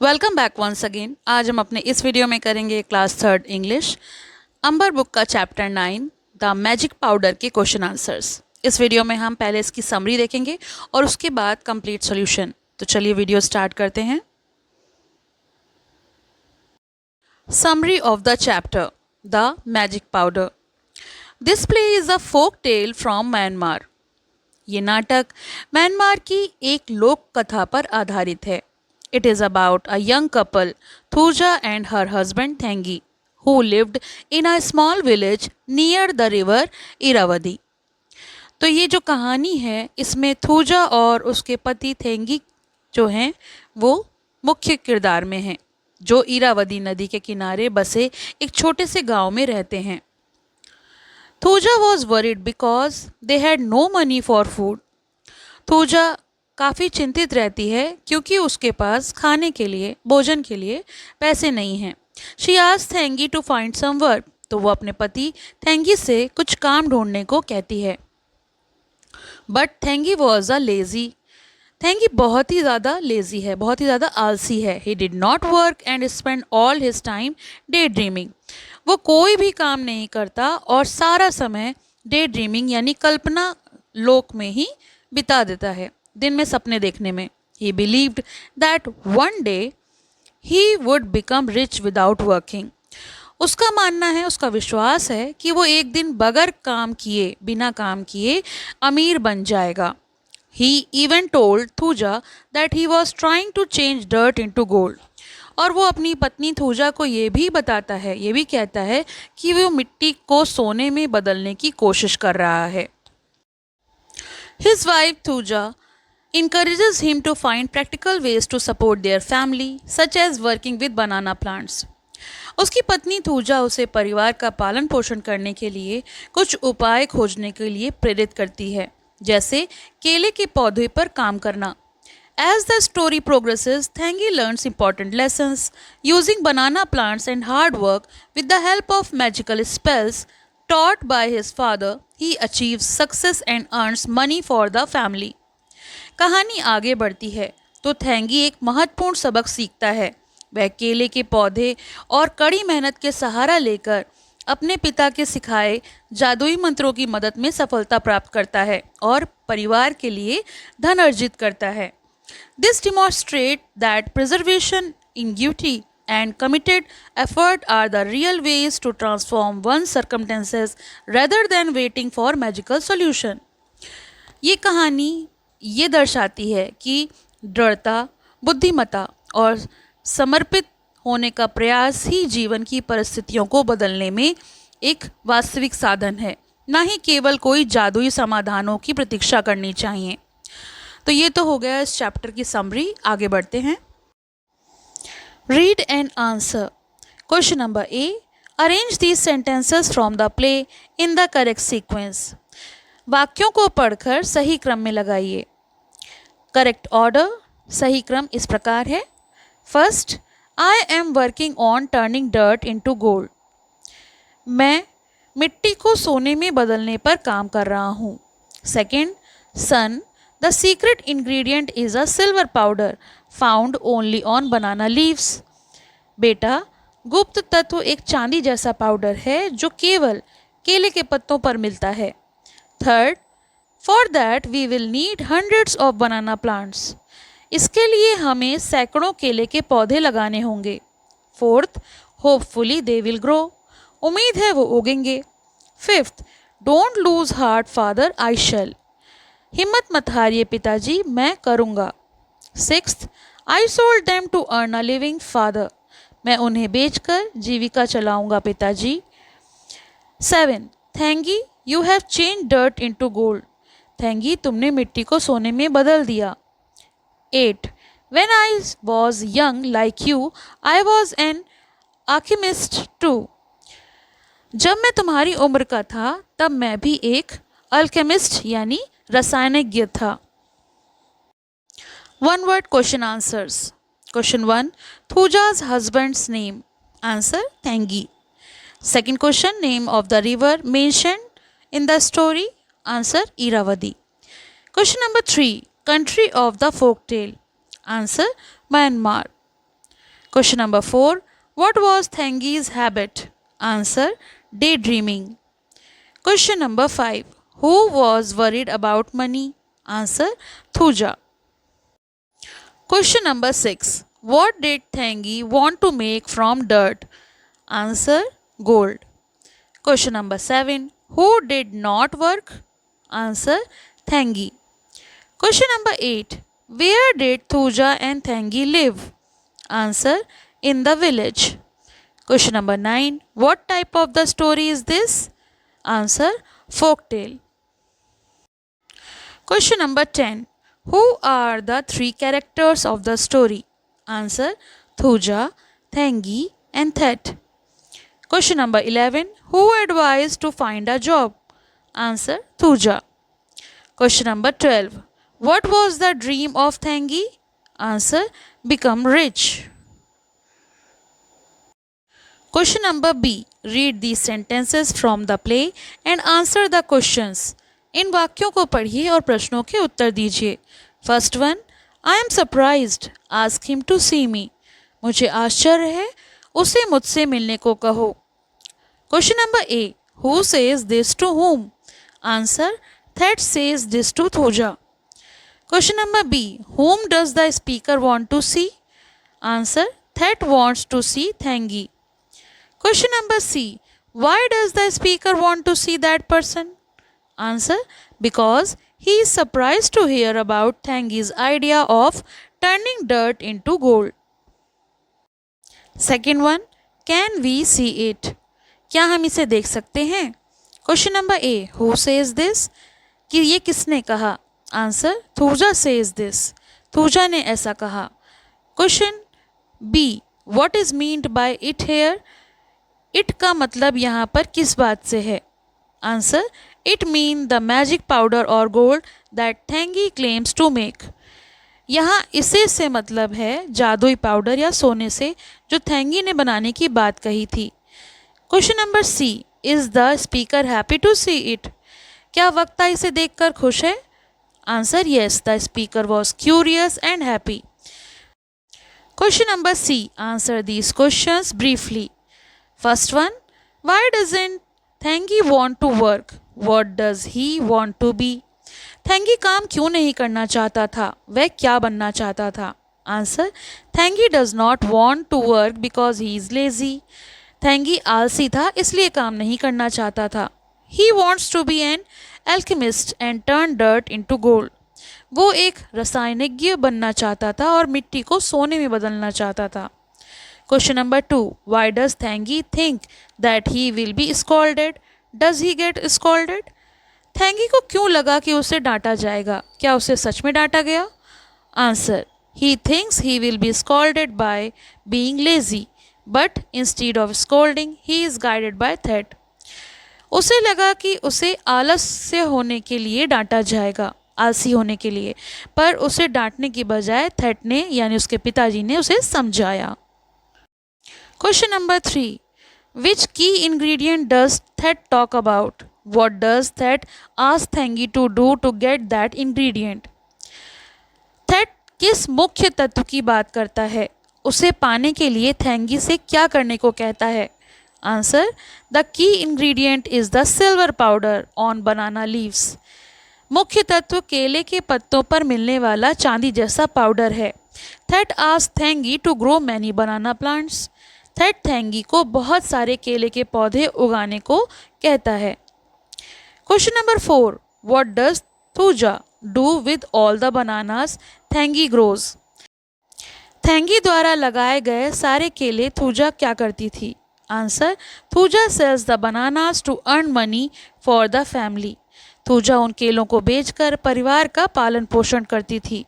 Welcome back once again. आज हम अपने इस वीडियो में करेंगे क्लास थर्ड इंग्लिश अंबर बुक का चैप्टर 9 द मैजिक पाउडर के क्वेश्चन आंसर्स। इस वीडियो में हम पहले इसकी समरी देखेंगे और उसके बाद कंप्लीट सॉल्यूशन। तो चलिए वीडियो स्टार्ट करते हैं। Summary of the chapter the magic powder. This play is a folk tale from Myanmar. ये नाटक म्यांमार की एक लोक कथा पर आधारित है। It is about a young couple, Thuja and her husband Thengi, who lived in a small village near the river Iravadi. तो ये जो कहानी है इसमें थूजा और उसके पति थेंगी जो हैं वो मुख्य किरदार में हैं, जो इरावदी नदी के किनारे बसे एक छोटे से गांव में रहते हैं। Thuza was worried because they had no money for food. Thuza काफ़ी चिंतित रहती है क्योंकि उसके पास खाने के लिए, भोजन के लिए पैसे नहीं हैं। She asked Thengi to find some work. तो वो अपने पति थेंगी से कुछ काम ढूंढने को कहती है। But Thengi was a lazy. Thengi बहुत ही ज़्यादा लेज़ी है, बहुत ही ज़्यादा आलसी है। He did not work and spend all his time day dreaming. वो कोई भी काम नहीं करता और सारा समय डे ड्रीमिंग यानी कल्पना लोक में ही बिता देता है, दिन में सपने देखने में। ही believed that one day he would become rich without working. उसका मानना है, उसका विश्वास है कि वो एक दिन बगैर काम किए, बिना काम किए अमीर बन जाएगा। He even told Thuja that he was trying to change dirt into gold. और वो अपनी पत्नी थूजा को ये भी बताता है, ये भी कहता है कि वो मिट्टी को सोने में बदलने की कोशिश कर रहा है। His wife Thuja encourages him to find practical ways to support their family, such as working with banana plants. उसकी पत्नी थूजा उसे परिवार का पालन पोषण करने के लिए कुछ उपाय खोजने के लिए प्रेरित करती है, जैसे केले के पौधे पर काम करना। As the story progresses, Thangi learns important lessons using banana plants and hard work with the help of magical spells taught by his father. He achieves success and earns money for the family. कहानी आगे बढ़ती है तो थैंगी एक महत्वपूर्ण सबक सीखता है। वह केले के पौधे और कड़ी मेहनत के सहारा लेकर अपने पिता के सिखाए जादुई मंत्रों की मदद में सफलता प्राप्त करता है और परिवार के लिए धन अर्जित करता है। This demonstrates that preservation, ingenuity, and committed effort are the real ways to transform one's circumstances rather than waiting for magical solution. ये कहानी ये दर्शाती है कि दृढ़ता, बुद्धिमत्ता और समर्पित होने का प्रयास ही जीवन की परिस्थितियों को बदलने में एक वास्तविक साधन है, ना ही केवल कोई जादुई समाधानों की प्रतीक्षा करनी चाहिए। तो ये तो हो गया इस चैप्टर की समरी। आगे बढ़ते हैं। Read and answer. Question number A, arrange these sentences from the play in the correct sequence. वाक्यों को पढ़कर सही क्रम में लगाइए। करेक्ट ऑर्डर, सही क्रम इस प्रकार है। First, I am working on turning dirt into gold. मैं मिट्टी को सोने में बदलने पर काम कर रहा हूँ। Second, son, the secret ingredient is a silver powder found only on banana leaves. बेटा, गुप्त तत्व एक चांदी जैसा पाउडर है जो केवल केले के पत्तों पर मिलता है। Third, for that we will need hundreds of banana plants. इसके लिए हमें सैकड़ों केले के पौधे लगाने होंगे। Fourth, hopefully they will grow. उम्मीद है वो उगेंगे। Fifth, don't lose heart father, I shall. हिम्मत मत हारिए पिताजी, मैं करूँगा। Sixth, I sold them to earn a living father. मैं उन्हें बेचकर जीविका चलाऊँगा पिताजी। Seven, Thengi, you have change dirt into gold. Thengi, तुमने मिट्टी को सोने में बदल दिया। Eight, when I was young like you I was an alchemist too. जब मैं तुम्हारी उम्र का था तब मैं भी एक अल्केमिस्ट यानी रसायनज्ञ था। One word question answers. Question one, Thuja's husband's name. Answer, Thengi. Second question, name of the river mentioned in the story. Answer, Iravadi. Question number 3, country of the folk tale. Answer, Myanmar. Question number 4. What was Thengi's habit? Answer: daydreaming. Question number 5. Who was worried about money? Answer: Thuja. Question number 6. What did Thengi want to make from dirt? Answer: gold. Question number 7. Who did not work? Answer: Thengi. Question number 8. Where did Thuja and Thengi live? Answer: in the village. Question number 9. What type of the story is this? Answer: folktale. Question number 10. Who are the three characters of the story? Answer: Thuja, Thengi, and Thet. Question number 11. Who advised to find a job? Answer: Thuja. Question number 12. What was the dream of Thengi? Answer: become rich. Question number B. Read these sentences from the play and answer the questions. इन वाक्यों को पढ़िए और प्रश्नों के उत्तर दीजिए. First one, I am surprised, ask him to see me. मुझे आश्चर्य है, उसे मुझसे मिलने को कहो. Question number A, who says this to whom? Answer: That says this to Thuja. Question number B, whom does the speaker want to see? Answer: That wants to see Thengi. Question number C, why does the speaker want to see that person? Answer: because he is surprised to hear about Thengi's idea of turning dirt into gold. Second one, can we see it? क्या हम इसे देख सकते हैं? Question number A, who says this? कि ये किसने कहा? Answer: Thuja says this. Thuja ने ऐसा कहा. Question B, what is meant by it here? It का मतलब यहाँ पर किस बात से है? Answer: It mean the magic powder or gold that Thengi claims to make. यहाँ इसे से मतलब है जादुई पाउडर या सोने से जो थेंगी ने बनाने की बात कही थी. Question number C, is the speaker happy to see it? क्या वक्ता इसे देखकर खुश है? Answer: yes, the speaker was curious and happy. Question number C, answer these questions briefly. First one, why doesn't Thengi want to work? What does he want to be? Thengi काम क्यों नहीं करना चाहता था? वह क्या बनना चाहता था? Answer: Thengi does not want to work because he is lazy. Thengi आलसी था इसलिए काम नहीं करना चाहता था. He wants to be an alchemist and turn dirt into gold. वो एक रसायनिज्ञ बनना चाहता था और मिट्टी को सोने में बदलना चाहता था. Question number 2. Why does Thengi think that he will be scolded? Does he get scolded? Thengi को क्यों लगा कि उसे डांटा जाएगा? क्या उसे सच में डांटा गया? Answer: He thinks he will be scolded by being lazy, but instead of scolding, he is guided by Thet. उसे लगा कि उसे आलस्य होने के लिए डांटा जाएगा, आलसी होने के लिए, पर उसे डांटने की बजाय थेट ने यानी उसके पिताजी ने उसे समझाया. Question number 3. Which key ingredient does Thet talk about? What does Thet ask Thengi to do to get that ingredient? Thet किस मुख्य तत्व की बात करता है? उसे पाने के लिए Thengi से क्या करने को कहता है? Answer: The key ingredient is the silver powder on banana leaves. मुख्य तत्व केले के पत्तों पर मिलने वाला चांदी जैसा पाउडर है. Thet asks Thengi to grow many banana plants. थेट थेंगी को बहुत सारे केले के पौधे उगाने को कहता है. Question number 4. What does Thuja do with all the bananas Thengi grows? Thengi द्वारा लगाए गए सारे केले थूजा क्या करती थी? Answer: Thuja sells the bananas to earn money for the family. Thuja उन केलों को बेचकर परिवार का पालन पोषण करती थी.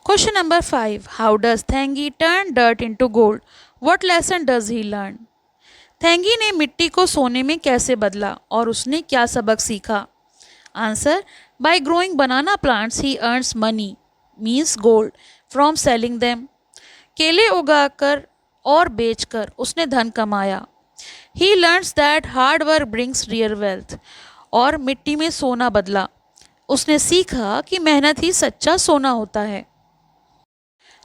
Question number 5. How does Thengi turn dirt into gold? What lesson does he learn? Thengi ने मिट्टी को सोने में कैसे बदला और उसने क्या सबक सीखा? Answer: By growing banana plants, he earns money, means gold, from selling them. केले उगाकर और बेचकर उसने धन कमाया. He learns that hard work brings real wealth. और मिट्टी में सोना बदला. उसने सीखा कि मेहनत ही सच्चा सोना होता है.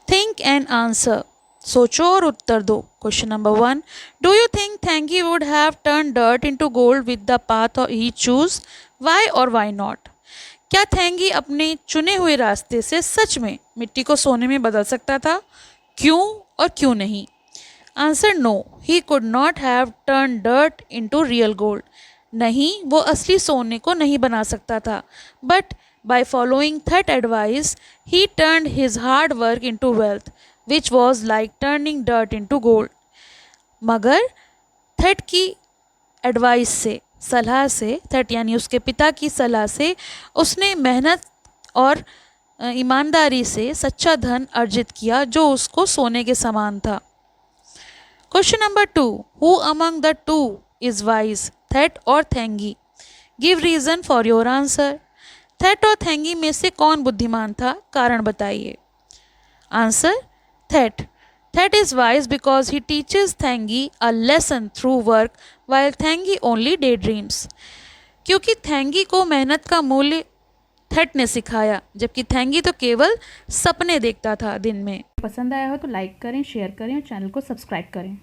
थिंक एंड आंसर, सोचो और उत्तर दो। Question number 1, do you think Thengi would have turn dirt into gold with the path he choose, why or why not? क्या थैंकी अपने चुने हुए रास्ते से सच में मिट्टी को सोने में बदल सकता था? क्यों और क्यों नहीं? Answer, no, he could not have turn dirt into real gold. नहीं, वो असली सोने को नहीं बना सकता था। But by following that advice he turned his hard work into wealth, which was like turning dirt into gold. मगर थट की एडवाइस से, सलाह से, थट यानी उसके पिता की सलाह से उसने मेहनत और ईमानदारी से सच्चा धन अर्जित किया जो उसको सोने के समान था। Question number 2, who among the two is wise, Thet और Thengi? Give reason for your answer. Thet और थैंगी में से कौन बुद्धिमान था? कारण बताइए। Answer, Thet. Thet is wise because he teaches Thengi a lesson through work while Thengi only day dreams. क्योंकि थैंगी को मेहनत का मूल्य थेट ने सिखाया, जबकि थैंगी तो केवल सपने देखता था दिन में। पसंद आया हो तो लाइक करें, शेयर करें और चैनल को सब्सक्राइब करें।